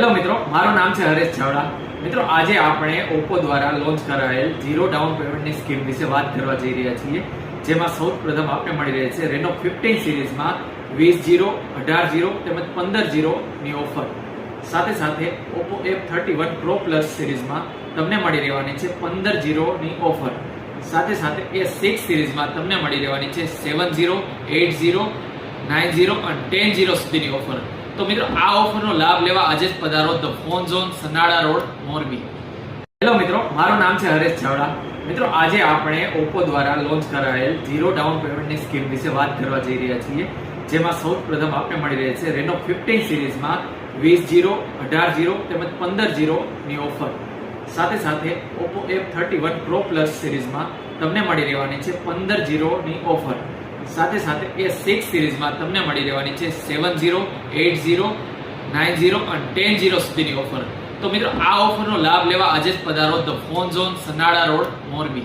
Hello મિત્રો, મારું નામ છે હરેશ ચાવડા. મિત્રો, આજે આપણે ઓપ્પો દ્વારા લોન્ચ કરાયેલ ઝીરો ડાઉન પેમેન્ટની સ્કીમ વિશે વાત કરવા જઈ રહ્યા છીએ. જેમાં સૌપ્રથમ આપણે મળી રહે છે રેનો 15 સિરીઝમાં 20 18 તેમજ 15 ની ઓફર. સાથે સાથે ઓપ્પો F31 Pro Plus સિરીઝમાં તમને મળી રહેવાની છે 15 ની ઓફર. સાથે સાથે A6 સિરીઝમાં તમને મળી રહેવાની છે 70, 80, 90 અને 10 સુધીની ઓફર. તો મિત્રો, આ ઓફરનો લાભ લેવા આજે જ પધારો the phone zone, Sanada road, Morbi. Hello મિત્રો, મારું નામ છે હરેશ ચાવડા. મિત્રો, આજે આપણે ઓપ્પો દ્વારા લોન્ચ કરાયેલ ઝીરો ડાઉન પેમેન્ટની સ્કીમ વિશે વાત કરવા જઈ રહ્યા છીએ. જેમાં સૌપ્રથમ આપણે મળી રહે છે રેનો 15 સિરીઝમાં 20, 18 તેમજ 15 ની ઓફર. સાથે સાથે ઓપ્પો F31 Pro Plus સિરીઝમાં તમને મળી રહેવાની છે 15 ની ઓફર. સાથે સાથે A6 સિરીઝમાં તમને મળી રહેવાની છે 70, 80, 90 અને 10 સુધીની ઓફર. તો મિત્રો, આ ઓફરનો લાભ લેવા આજે જ પધારો the phone zone, Sanada road, Morbi.